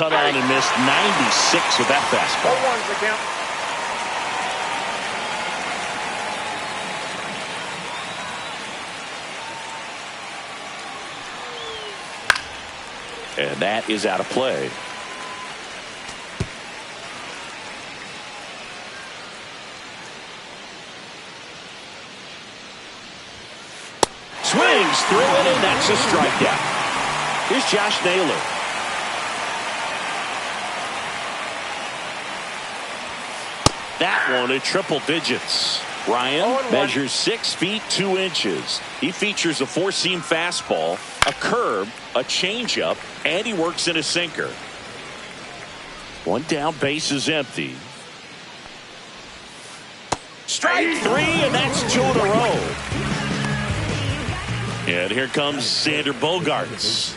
Cut on and missed 96 with that fastball. 0-1's the count. And that is out of play. Swings through it, and that's a strikeout. Here's Josh Naylor. That one at triple digits. Ryan measures 6 feet 2 inches. He features a 4-seam fastball, a curve, a changeup, and he works in a sinker. One down, base is empty. Strike 3, and that's 2 in a row. And here comes Xander Bogaerts.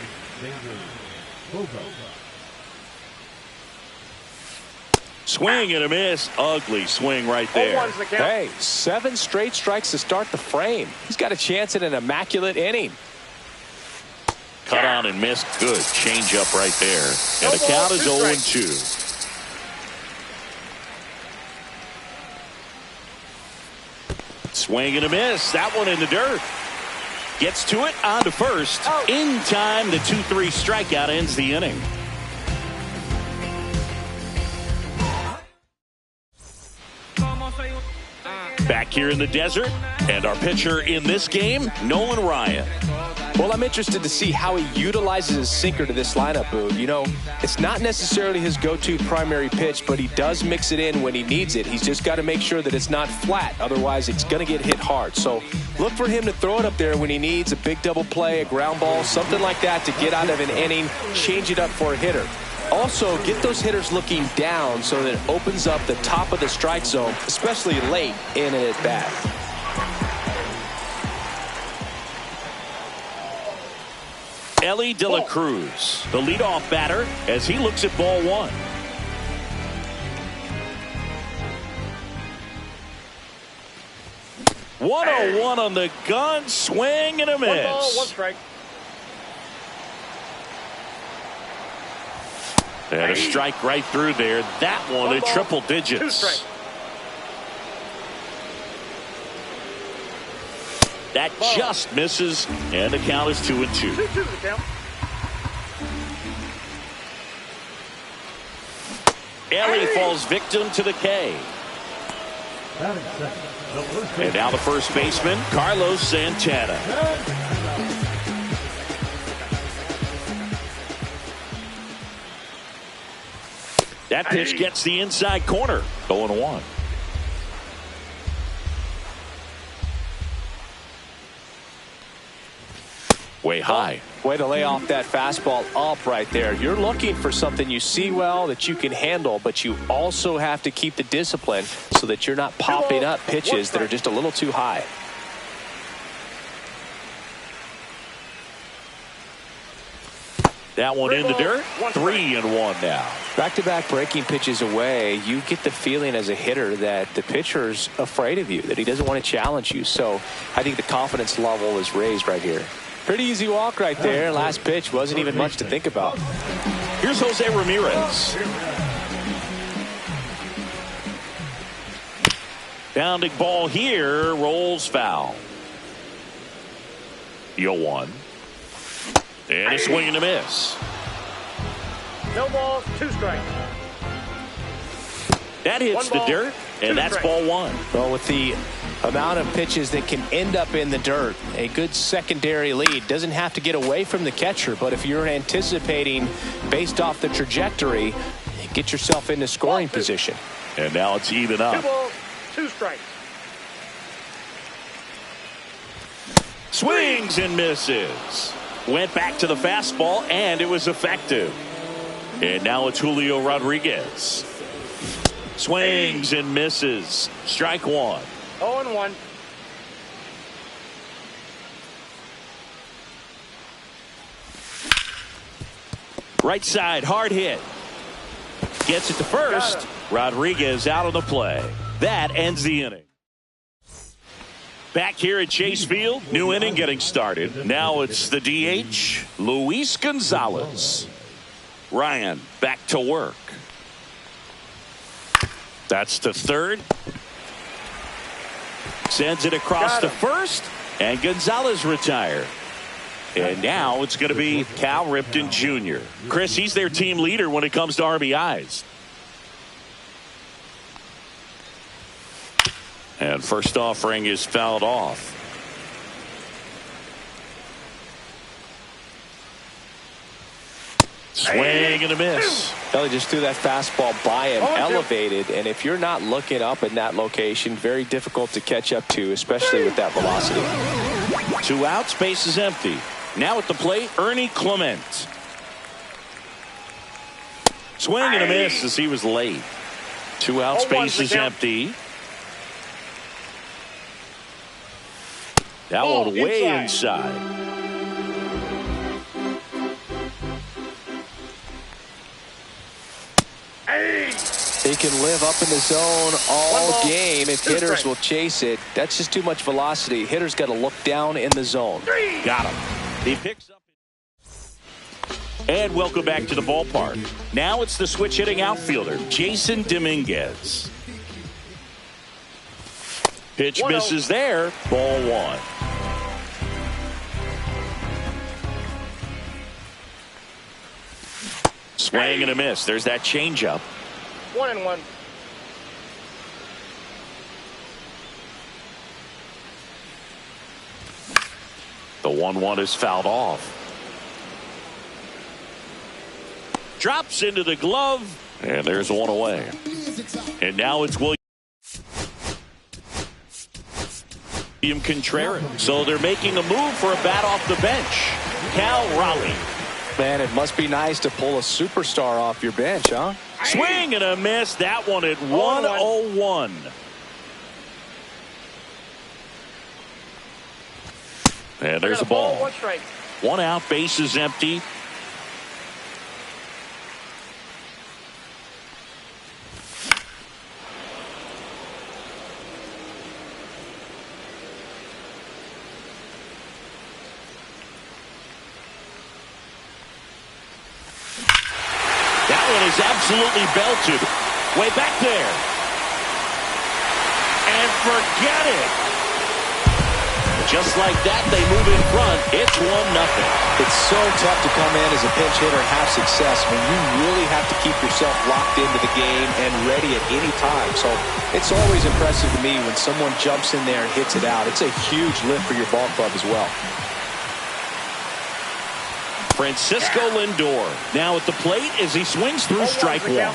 Swing and a miss. Ugly swing right there. Hey, 7 straight strikes to start the frame. He's got a chance at an immaculate inning. Cut on and missed. Good change up right there. And the count is 0-2. Swing and a miss. That one in the dirt. Gets to it on to first. In time, the 2-3 strikeout ends the inning. Back here in the desert, and our pitcher in this game, Nolan Ryan. Well, I'm interested to see how he utilizes his sinker to this lineup, Boog. You know, it's not necessarily his go-to primary pitch, but he does mix it in when he needs it. He's just got to make sure that it's not flat. Otherwise, it's going to get hit hard. So look for him to throw it up there when he needs a big double play, a ground ball, something like that to get out of an inning, change it up for a hitter. Also, get those hitters looking down so that it opens up the top of the strike zone, especially late in an at-bat. Ellie De La Cruz, the leadoff batter, as he looks at ball 1. One on the gun, swing and a miss. 1 ball, 1 strike. And a strike right through there. That one at triple digits. 2 strikes. That just misses, and the count is 2-2. 2-2 the count. Ellie falls victim to the K. And now the first baseman, Carlos Santana. That pitch gets the inside corner. 0-1. Way high. Way to lay off that fastball up right there. You're looking for something you see well that you can handle, but you also have to keep the discipline so that you're not popping up pitches that are just a little too high. That one in the dirt. 3-1 now. Back-to-back breaking pitches away, you get the feeling as a hitter that the pitcher's afraid of you, that he doesn't want to challenge you. So I think the confidence level is raised right here. Pretty easy walk right there. Last pitch wasn't even much to think about. Here's Jose Ramirez. Bounding ball here, rolls foul. 0-1. And a swing and a miss. No balls, 2 strikes. That hits the dirt, And that's ball one. Well, with the amount of pitches that can end up in the dirt, a good secondary lead doesn't have to get away from the catcher, but if you're anticipating based off the trajectory, get yourself into scoring position. And now it's even up. 2 balls, 2 strikes. Swings and misses. Went back to the fastball, and it was effective. And now it's Julio Rodriguez. Swings and misses. Strike one. 0-1. Right side, hard hit. Gets it to first. Rodriguez out of the play. That ends the inning. Back here at Chase Field, new inning getting started. Now it's the DH, Luis Gonzalez. Ryan back to work. That's to third. Sends it across to first, and Gonzalez retired. And now it's going to be Cal Ripken Jr. Chris, he's their team leader when it comes to RBIs. And first offering is fouled off. Swing and a miss. Kelly just threw that fastball by him, elevated, and if you're not looking up in that location, very difficult to catch up to, especially with that velocity. 2 outs, base is empty. Now at the plate, Ernie Clement. Swing and a miss as he was late. 2 outs, base is empty. That one way inside. He can live up in the zone all game if hitters will chase it. That's just too much velocity. Hitters got to look down in the zone. Got him. He picks up. And welcome back to the ballpark. Now it's the switch hitting outfielder, Jason Dominguez. Pitch misses there. Ball one. Swing and a miss. There's that changeup. 1-1. The 1-1 is fouled off. Drops into the glove, and there's one away. And now it's William Contreras. So they're making a move for a bat off the bench. Cal Raleigh. Man, it must be nice to pull a superstar off your bench, huh? Swing and a miss. That one at 1-0-1. And there's a ball. 1 strike. 1 out, base is empty. Is absolutely belted. Way back there. And forget it. Just like that, they move in front. It's 1-0. It's so tough to come in as a pinch hitter and have success. I mean, you really have to keep yourself locked into the game and ready at any time. So it's always impressive to me when someone jumps in there and hits it out. It's a huge lift for your ball club as well. Francisco Lindor now at the plate as he swings through strike one.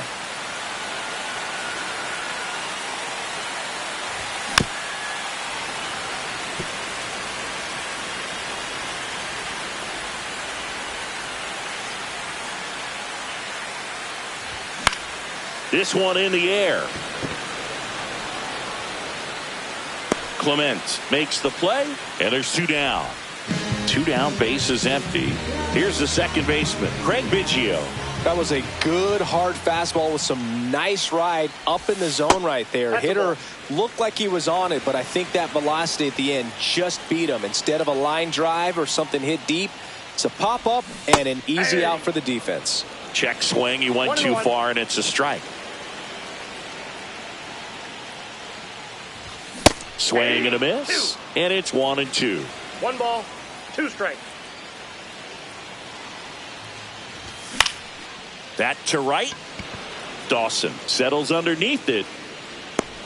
This one in the air. Clement makes the play, and there's 2 down. 2 down, base is empty. Here's the second baseman, Craig Biggio. That was a good hard fastball with some nice ride up in the zone right there. Hitter looked like he was on it, but I think that velocity at the end just beat him. Instead of a line drive or something hit deep, it's a pop up and an easy out for the defense. Check swing, he went too far, and it's a strike. Swing and a miss, and it's 1-2. 1 ball, 2 strikes. That to right. Dawson settles underneath it.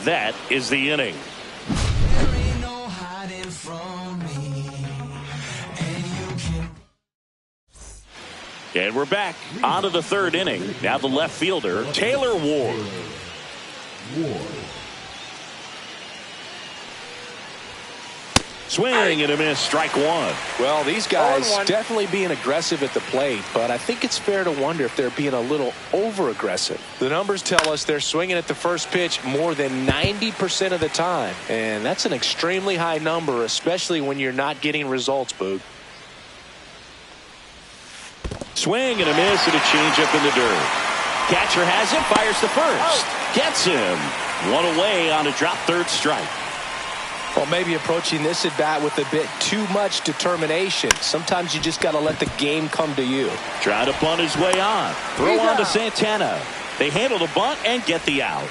That is the inning. And we're back on to the third inning. Now the left fielder, Taylor Ward. Swing and a miss, strike one. Well, these guys definitely being aggressive at the plate, but I think it's fair to wonder if they're being a little over-aggressive. The numbers tell us they're swinging at the first pitch more than 90% of the time, and that's an extremely high number, especially when you're not getting results, Boog. Swing and a miss and a changeup in the dirt. Catcher has it, fires the first. Gets him. One away on a drop third strike. Well, maybe approaching this at bat with a bit too much determination. Sometimes you just got to let the game come to you. Trying to bunt his way on. Throw on to Santana. They handle the bunt and get the out.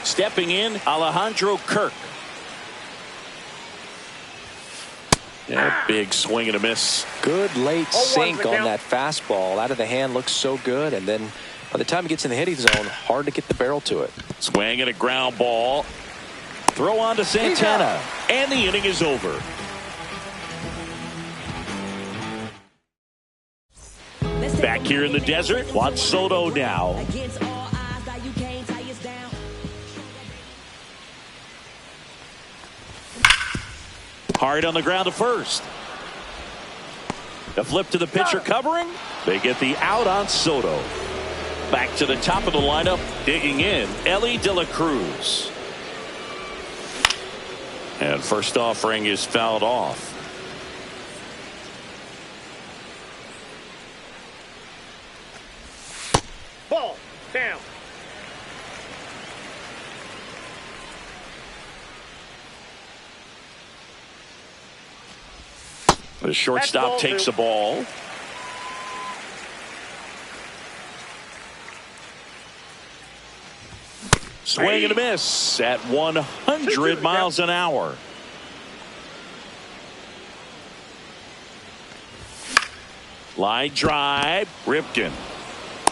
Stepping in, Alejandro Kirk. Yeah, big swing and a miss. Good late sink on that fastball. Out of the hand, looks so good. And then by the time it gets in the hitting zone, hard to get the barrel to it. Swing and a ground ball. Throw on to Santana. And the inning is over. Back here in the desert, Juan Soto now. Hard on the ground to first. The flip to the pitcher covering. They get the out on Soto. Back to the top of the lineup, digging in, Ellie De La Cruz. And first offering is fouled off. Ball down. The shortstop takes the ball. Swing and a miss at 100 miles an hour. Line drive. Ripken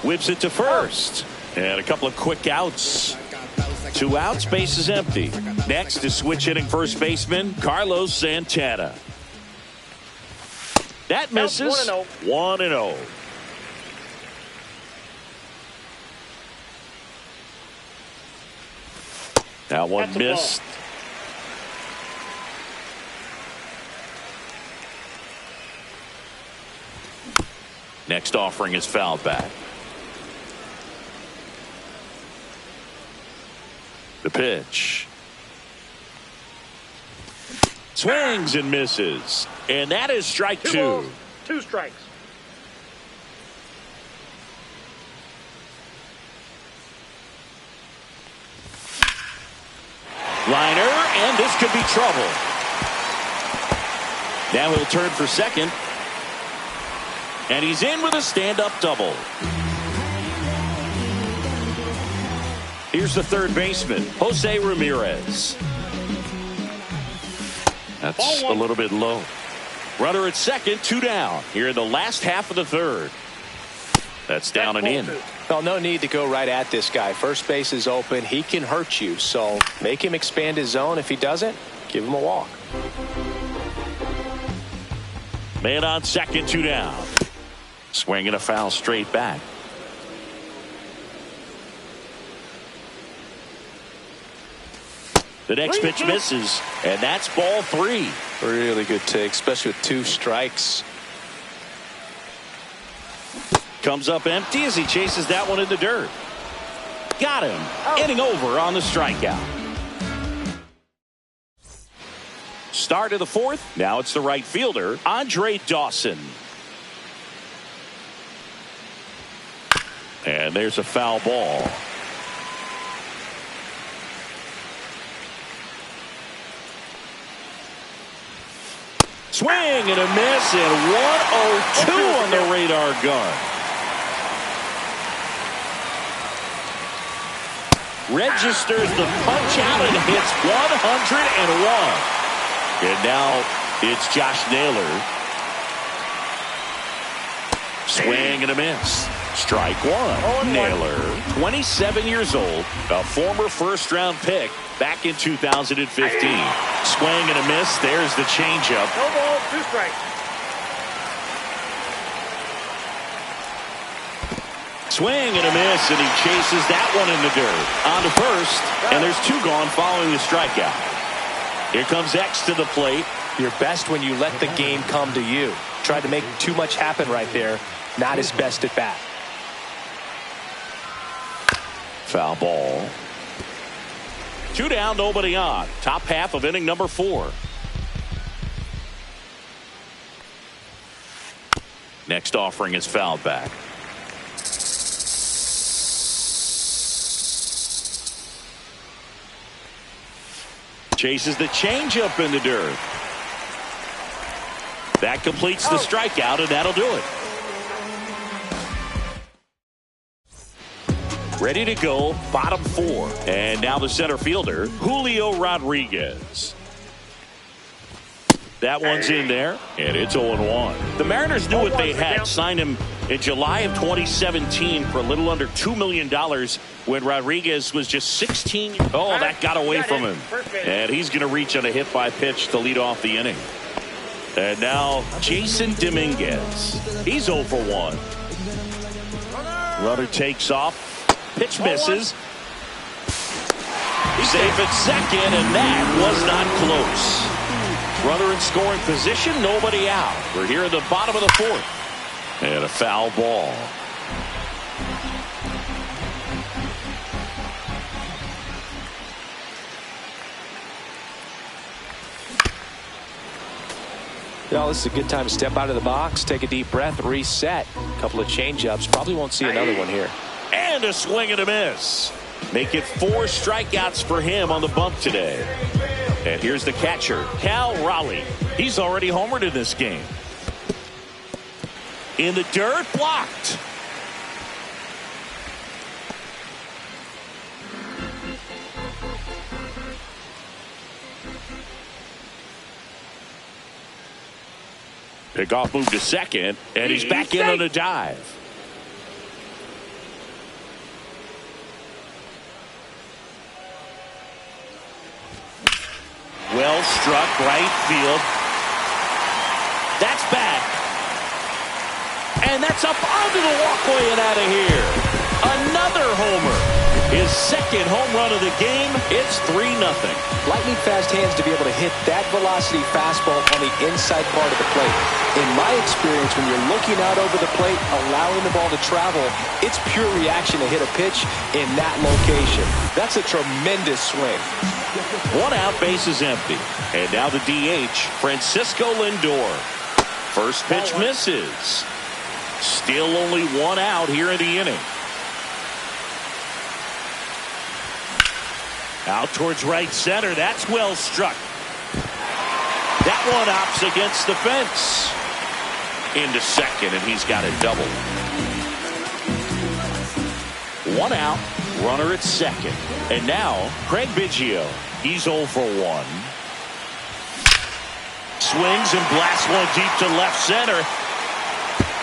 whips it to first. And a couple of quick outs. 2 outs, base is empty. Next is switch hitting first baseman Carlos Santana. That misses. 1-0. That one missed. Next offering is fouled back. The pitch. Swings and misses. And that is strike 2. 2 balls, 2 strikes. Liner, and this could be trouble. Now he'll turn for second. And he's in with a stand-up double. Here's the third baseman, Jose Ramirez. That's a little bit low. Runner at second, 2 down. Here in the last half of the third. That's down and in. Well, no need to go right at this guy. First base is open. He can hurt you. So make him expand his zone. If he doesn't, give him a walk. Man on second, 2 down. Swing and a foul straight back. The next pitch misses, and that's ball 3. Really good take, especially with 2 strikes. Comes up empty as he chases that one in the dirt. Got him. Inning over on the strikeout. Start of the fourth. Now it's the right fielder, Andre Dawson. And there's a foul ball. Swing and a miss, and 102 on the radar gun. Registers the punch out and hits 101. And now it's Josh Naylor. Swing and a miss. Strike one. Naylor, 27 years old, a former first-round pick back in 2015. Swing and a miss. There's the changeup. No ball, 2 strikes. Swing and a miss, and he chases that one in the dirt. On to first, and there's 2 gone following the strikeout. Here comes X to the plate. You're best when you let the game come to you. Tried to make too much happen right there. Not his best at bat. Foul ball. 2 down, nobody on. Top half of inning number 4. Next offering is fouled back. Chases the changeup in the dirt. That completes the strikeout, and that'll do it. Ready to go, bottom 4. And now the center fielder, Julio Rodriguez. That one's in there, and it's 0-1. The Mariners knew what they had. Signed him in July of 2017 for a little under $2 million when Rodriguez was just 16. Oh, that got away from him. And he's going to reach on a hit by pitch to lead off the inning. And now Jason Dominguez. He's 0 for 1. Runner takes off. Pitch misses. He's safe at second, and that was not close. Runner in scoring position, nobody out. We're here at the bottom of the 4th. And a foul ball. You know, this is a good time to step out of the box, take a deep breath, reset. A couple of change-ups. Probably won't see another one here. And a swing and a miss. Make it 4 strikeouts for him on the bump today. And here's the catcher, Cal Raleigh. He's already homered in this game. In the dirt, blocked. Pickoff move to second, and he's back in on a dive. Well struck, right field. That's back. And that's up onto the walkway and out of here. Another homer. His second home run of the game. It's 3-0. Lightning fast hands to be able to hit that velocity fastball on the inside part of the plate. In my experience, when you're looking out over the plate, allowing the ball to travel, it's pure reaction to hit a pitch in that location. That's a tremendous swing. 1 out, base is empty. And now the DH, Francisco Lindor. First pitch misses. Still only 1 out here in the inning. Out towards right center. That's well struck. That one opts against the fence. Into second, and he's got a double. 1 out. Runner at second. And now, Craig Biggio. He's 0 for 1. Swings and blasts one deep to left center.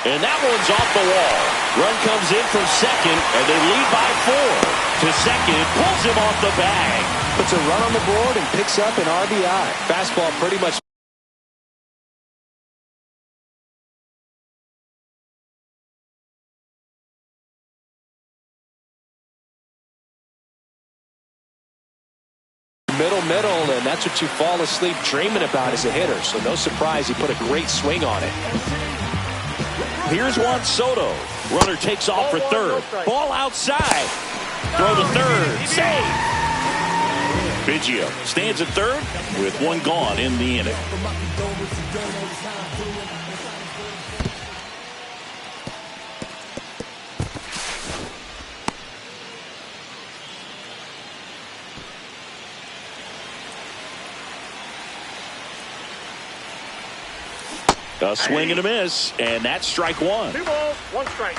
And that one's off the wall. Run comes in from second, and they lead by 4. To second, pulls him off the bag. Puts a run on the board and picks up an RBI. Fastball pretty much. Middle, and that's what you fall asleep dreaming about as a hitter. So no surprise he put a great swing on it. Here's Juan Soto. Runner takes off for third. Ball outside. Throw to third. Save. Biggio stands at third with 1 gone in the inning. A swing and a miss, and that's strike 1. 2 balls, 1 strike.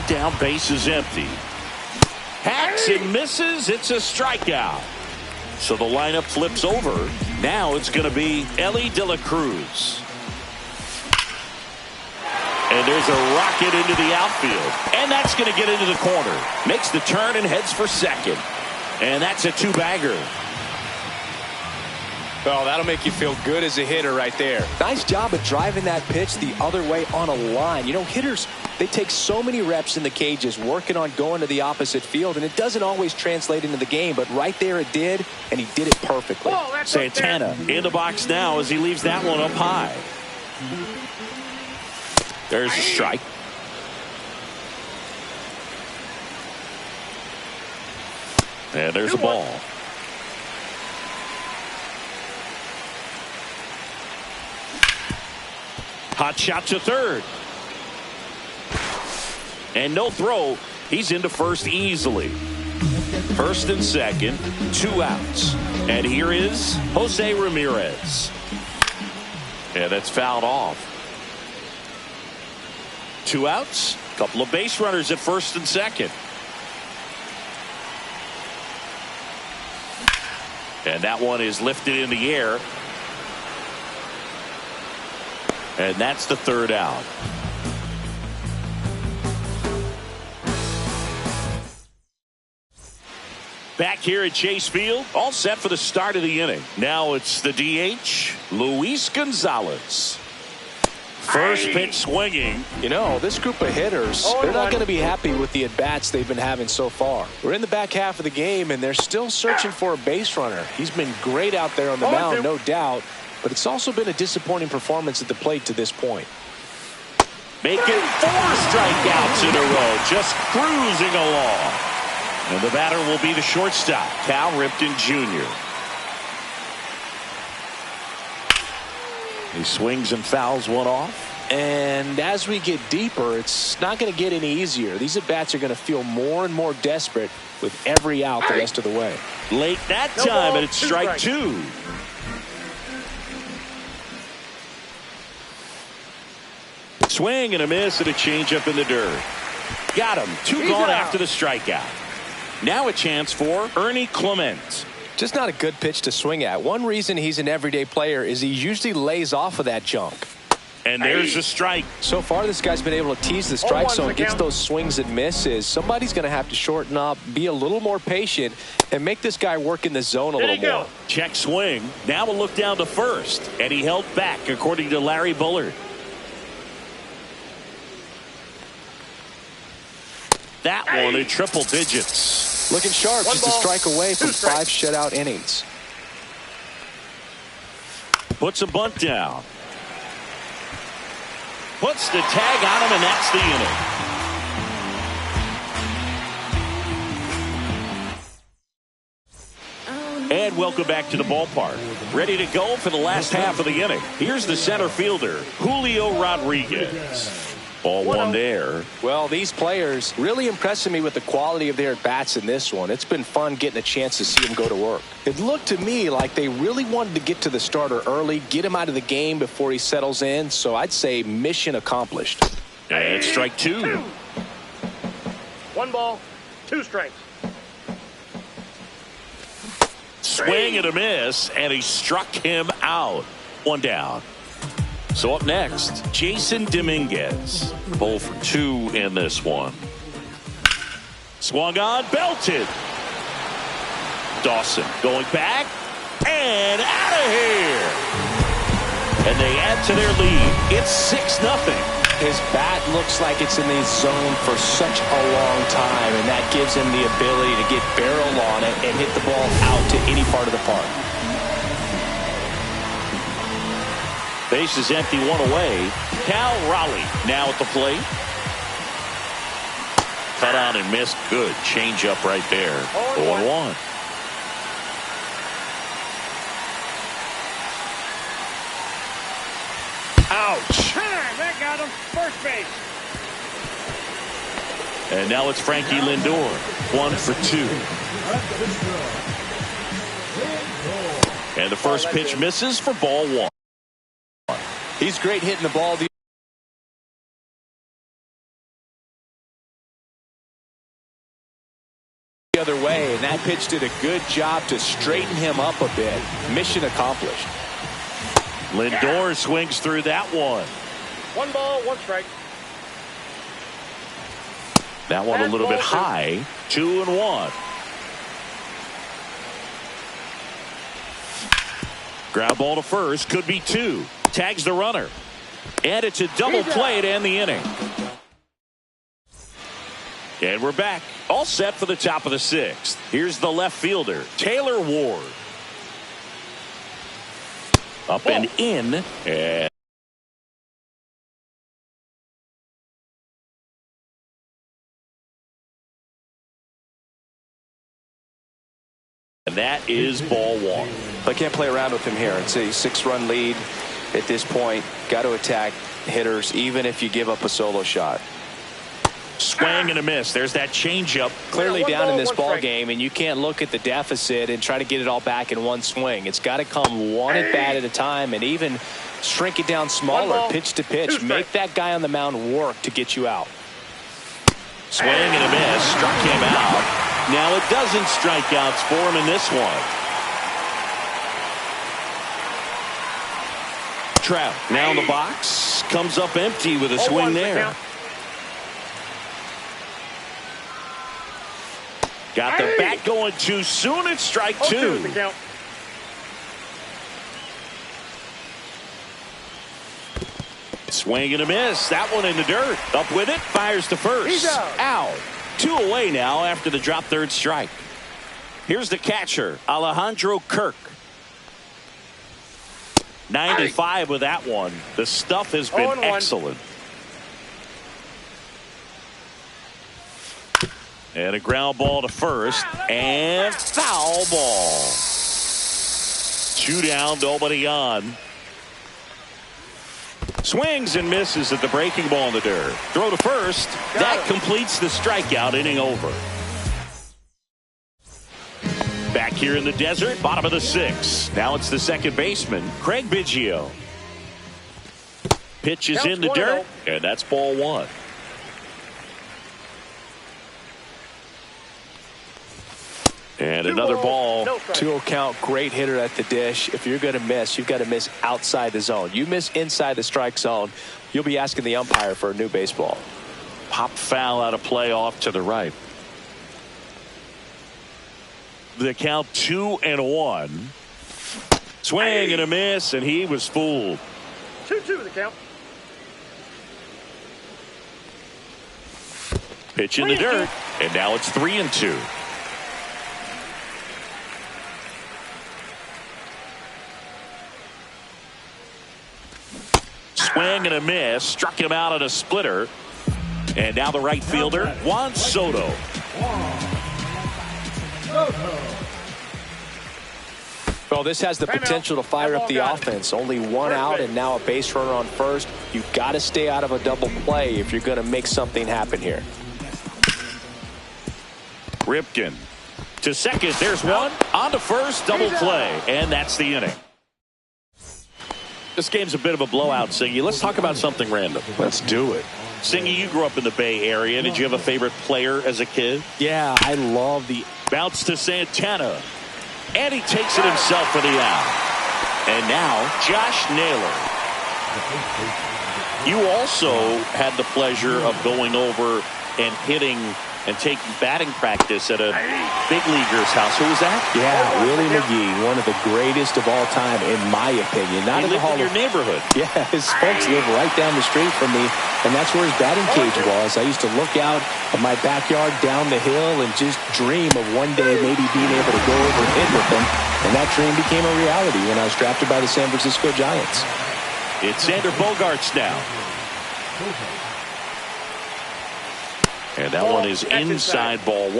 down, bases empty. Hacks and misses. It's a strikeout. So the lineup flips over. Now it's going to be Ellie De La Cruz. And there's a rocket into the outfield. And that's going to get into the corner. Makes the turn and heads for second. And that's a two-bagger. Well, that'll make you feel good as a hitter right there. Nice job of driving that pitch the other way on a line. You know, hitters, they take so many reps in the cages working on going to the opposite field, and it doesn't always translate into the game, but right there it did, and he did it perfectly. Oh, Santana in the box now as he leaves that one up high. There's a strike. And there's a ball. Hot shot to third. And no throw. He's into first easily. First and second, 2 outs. And here is Jose Ramirez. And that's fouled off. 2 outs. Couple of base runners at first and second. And that one is lifted in the air. And that's the 3rd out. Back here at Chase Field, all set for the start of the inning. Now it's the DH, Luis Gonzalez. First pitch swinging. You know, this group of hitters, they're not going to be happy with the at-bats they've been having so far. We're in the back half of the game, and they're still searching for a base runner. He's been great out there on the mound, no doubt. But it's also been a disappointing performance at the plate to this point. Making 4 strikeouts in a row, just cruising along. And the batter will be the shortstop, Cal Ripken Jr. He swings and fouls one off. And as we get deeper, it's not going to get any easier. These at-bats are going to feel more and more desperate with every out the rest of the way. Late that time, and it's strike 2. Swing and a miss and a changeup in the dirt. Got him. 2 gone after the strikeout. Now a chance for Ernie Clement. Just not a good pitch to swing at. One reason he's an everyday player is he usually lays off of that junk. And there's a strike. So far, this guy's been able to tease the strike zone, gets those swings and misses. Somebody's going to have to shorten up, be a little more patient, and make this guy work in the zone a little more. Check swing. Now a look down to first. And he held back, according to Larry Bullard. That one in triple digits. Looking sharp, just a strike away from 5 shutout innings. Puts a bunt down. Puts the tag on him, and that's the inning. And welcome back to the ballpark. Ready to go for the last half of the inning. Here's the center fielder, Julio Rodriguez. Ball 1 there. Well, these players really impressing me with the quality of their at-bats in this one. It's been fun getting a chance to see them go to work. It looked to me like they really wanted to get to the starter early, get him out of the game before he settles in. So I'd say mission accomplished. And strike 2. 1 ball, 2 strikes. Swing and a miss, and he struck him out. 1 down. So up next, Jason Dominguez. 0 for 2 in this one. Swung on, belted. Dawson going back and out of here. And they add to their lead. It's 6-0. His bat looks like it's in the zone for such a long time, and that gives him the ability to get barrel on it and hit the ball out to any part of the park. Base is empty, 1 away. Cal Raleigh now at the plate. Cut on and missed. Good change up right there. 0-1. Ouch. That got him. First base. And now it's Frankie Lindor. 1 for 2. And the first pitch misses for ball 1. He's great hitting the ball. other way, and that pitch did a good job to straighten him up a bit. Mission accomplished. Lindor swings through that one. 1 ball, 1 strike. That one a little bit high. 2-1. Ground ball to first. Could be 2. Tags the runner. And it's a double play to end the inning. And we're back. All set for the top of the 6th. Here's the left fielder, Taylor Ward. Up and in. And that is ball 1. I can't play around with him here. It's a 6-run lead at this point. Got to attack hitters even if you give up a solo shot. Swing and a miss. There's that changeup. Clearly down in this ball game, and you can't look at the deficit and try to get it all back in one swing. It's got to come one at bat at a time, and even shrink it down smaller, pitch to pitch. Make that guy on the mound work to get you out. Swing and a miss. Struck him out. Now a dozen strikeouts for him in this one. Trout now in the box. Comes up empty with a swing there. Got the bat going too soon. It's strike 2. Swing and a miss. That one in the dirt. Up with it. Fires to first. He's out. 2 away now after the drop third strike. Here's the catcher, Alejandro Kirk. 95 with that one. The stuff has been excellent. And a ground ball to first. And foul ball. 2 down, nobody on. Swings and misses at the breaking ball in the dirt. Throw to first. That completes the strikeout. Inning over. Back here in the desert, bottom of the 6th. Now it's the second baseman, Craig Biggio. Pitch is in the dirt, and that's ball 1. And another ball. 2-0 count. Great hitter at the dish. If you're going to miss, you've got to miss outside the zone. You miss inside the strike zone, you'll be asking the umpire for a new baseball. Pop foul out of play off to the right. The count 2-1. Swing and a miss, and he was fooled. 2-2 the count. Pitch in the dirt, and now it's 3-2. Swing and a miss. Struck him out on a splitter. And now the right fielder, Juan Soto. Well, this has the potential to fire up the offense. Only 1 out and now a base runner on first. You've got to stay out of a double play if you're going to make something happen here. Ripken to second. There's one. On to first. Double play. And that's the inning. This game's a bit of a blowout, Singy. Let's talk about something random. Let's do it. Singy, you grew up in the Bay Area. Did you have a favorite player as a kid? Yeah, I love the bounce to Santana. And he takes it himself for the out. And now, Josh Naylor. You also had the pleasure of going over and hitting and taking batting practice at a big leaguer's house. Who was that? Yeah, Willie McGee, one of the greatest of all time, in my opinion. Not he in the lived in your neighborhood. Yeah, his folks live right down the street from me, and that's where his batting cage was. I used to look out of my backyard down the hill and just dream of one day maybe being able to go over and hit with him, and that dream became a reality when I was drafted by the San Francisco Giants. It's Xander Bogaerts now. And that one is inside ball 1.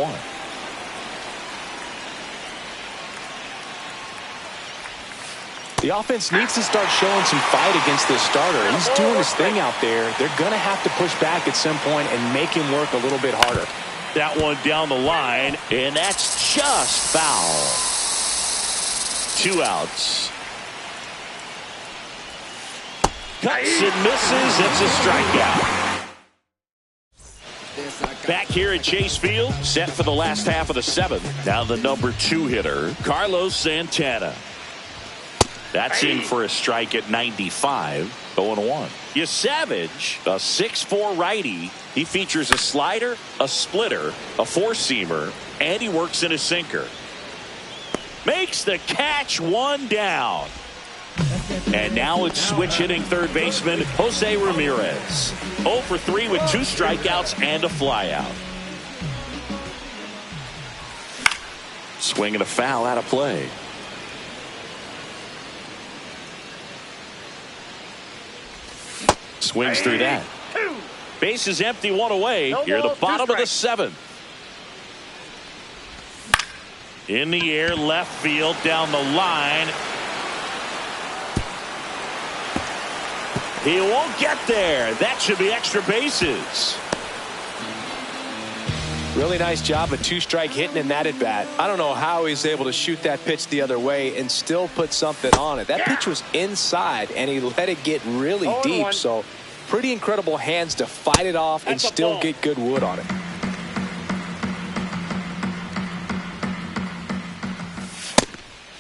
The offense needs to start showing some fight against this starter. He's doing his thing out there. They're going to have to push back at some point and make him work a little bit harder. That one down the line, and that's just foul. 2 outs. Cuts and misses. It's a strikeout. Back here at Chase Field, set for the last half of the seventh. Now the number 2 hitter, Carlos Santana. That's in for a strike at 95. 0-1. Savage, a 6'4" righty. He features a slider, a splitter, a four-seamer, and he works in a sinker. Makes the catch, 1 down. And now it's switch hitting third baseman Jose Ramirez. 0 for 3 with 2 strikeouts and a flyout. Swing and a foul out of play. Swings through that. Base is empty, 1 away. Here the bottom of the 7th. In the air, left field, down the line. He won't get there. That should be extra bases. Really nice job of 2-strike hitting in that at bat. I don't know how he's able to shoot that pitch the other way and still put something on it. That pitch was inside and he let it get really deep. So pretty incredible hands to fight it off and still get good wood on it.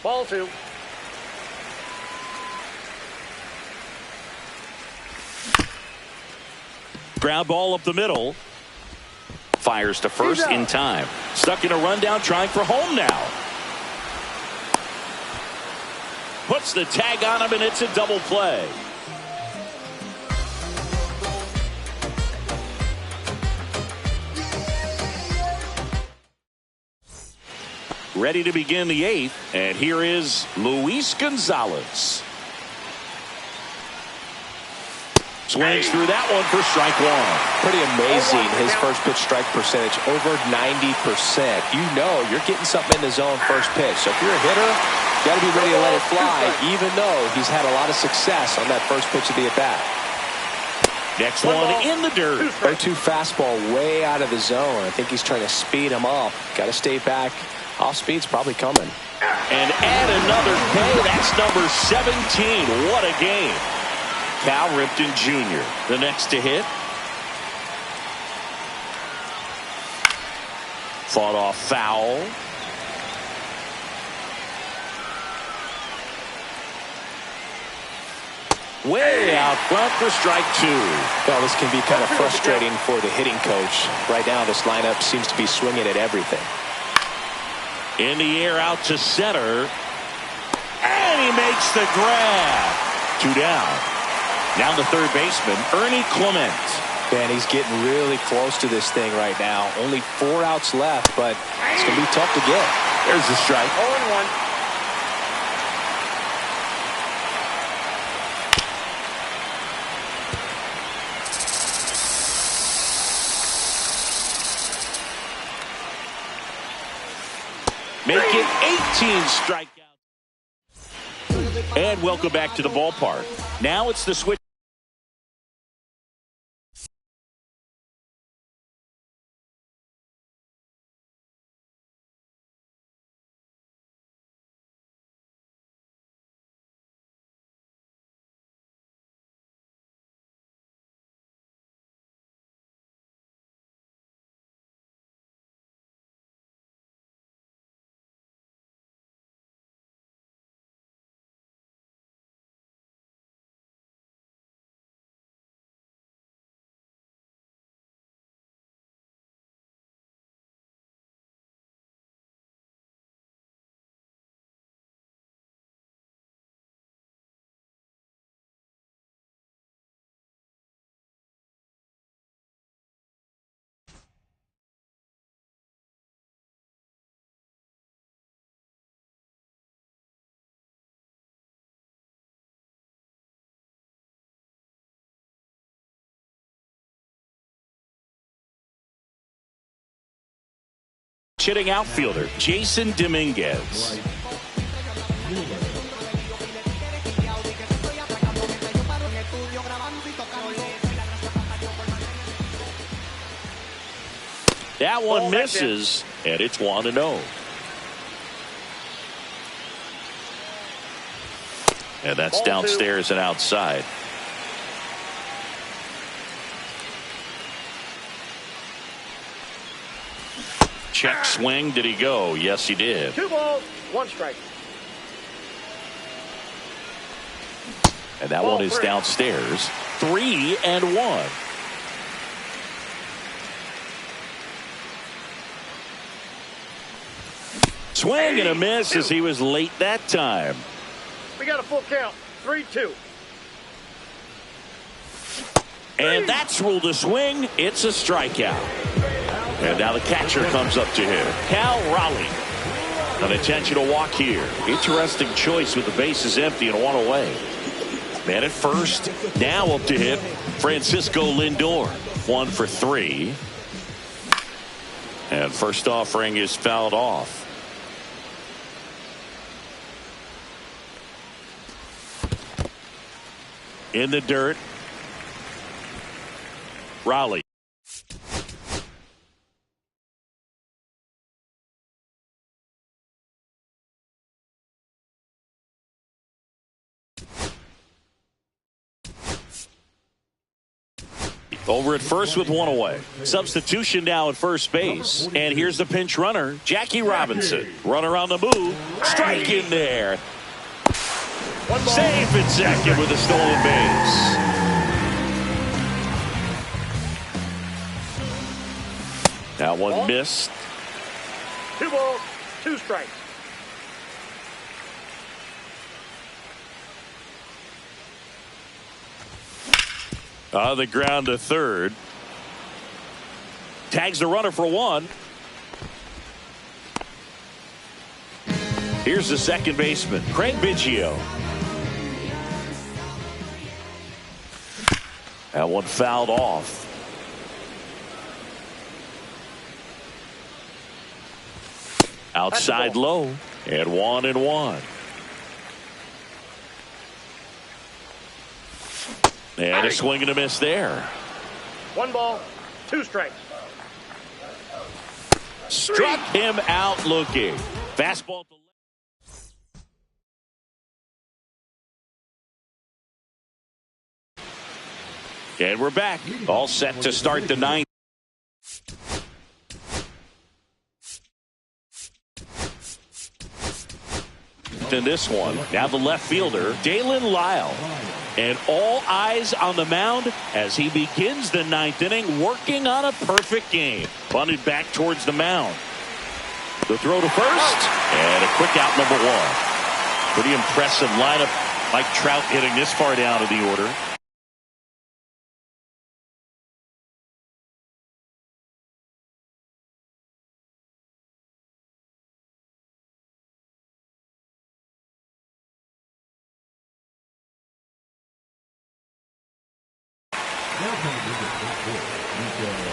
Ball 2. Ground ball up the middle. Fires to first in time. Stuck in a rundown, trying for home now. Puts the tag on him, and it's a double play. Ready to begin the 8th, and here is Luis Gonzalez. Swings through that one for strike 1. Pretty amazing, his first pitch strike percentage, over 90%. You know you're getting something in the zone first pitch. So if you're a hitter, you got to be ready to let it fly, even though he's had a lot of success on that first pitch of the at-bat. Next one in the dirt. 0-2 fastball way out of the zone. I think he's trying to speed him up. Got to stay back. Off speed's probably coming. And add another K. That's number 17. What a game. Cal Ripken Jr. the next to hit. Fought off foul. Way out front for strike 2. Well, this can be kind of frustrating for the hitting coach. Right now, this lineup seems to be swinging at everything. In the air out to center. And he makes the grab. 2 down. Now the third baseman, Ernie Clement. Man, he's getting really close to this thing right now. Only 4 outs left, but it's going to be tough to get. There's the strike. 0-1. Make it 18 strikeouts. And welcome back to the ballpark. Now it's the switch. Hitting outfielder Jason Dominguez. That one misses, and it's 1-0. And that's downstairs and outside. Check swing. Did he go? Yes, he did. 2 balls, 1 strike. And that one is downstairs. 3-1. Swing and a miss as he was late that time. We got a full count. 3-2. And that's ruled a swing. It's a strikeout. And now the catcher comes up to him. Cal Raleigh. An intentional walk here. Interesting choice with the bases empty and 1 away. Man at first. Now up to hit Francisco Lindor. 1 for 3. And first offering is fouled off. In the dirt. Raleigh. Over at first with 1 away. Substitution now at first base. And here's the pinch runner, Jackie Robinson. Runner on the move. Strike in there. Safe at second with a stolen base. That one missed. 2 balls, 2 strikes. On the ground to third. Tags the runner for 1. Here's the second baseman, Craig Biggio. That one fouled off. Outside low. And 1-1. And a swing and a miss there. 1 ball, 2 strikes. Struck him out looking. Fastball to left. And we're back. All set to start the 9th. In this one, now the left fielder, Dalen Lyle. And all eyes on the mound as he begins the 9th inning, working on a perfect game. Bunted back towards the mound. The throw to first, and a quick out, number 1. Pretty impressive lineup. Mike Trout hitting this far down in the order.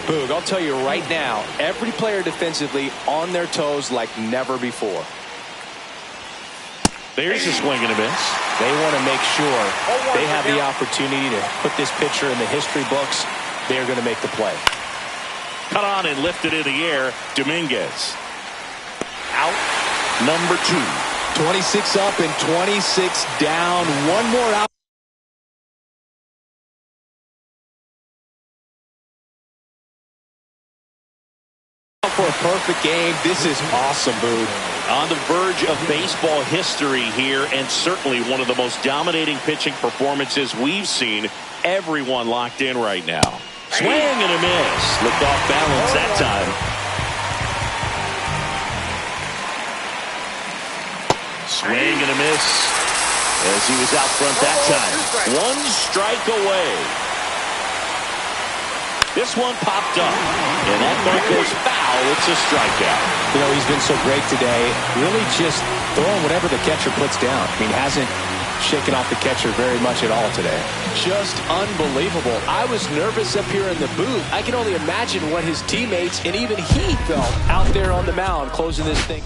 Boog, I'll tell you right now, every player defensively on their toes like never before. There's a swing and a miss. They want to make sure they have the opportunity to put this pitcher in the history books. They're going to make the play. Cut on and lifted in the air. Dominguez. Out, number 2. 26 up and 26 down. One more out. For a perfect game. This is awesome, Boog. On the verge of baseball history here, and certainly one of the most dominating pitching performances we've seen. Everyone locked in right now. Swing and a miss. Looked off balance that time. Swing and a miss as he was out front that time. 1 strike away. This one popped up, and that ball goes foul. It's a strikeout. You know, he's been so great today. Really just throwing whatever the catcher puts down. I mean, hasn't shaken off the catcher very much at all today. Just unbelievable. I was nervous up here in the booth. I can only imagine what his teammates and even he felt out there on the mound closing this thing.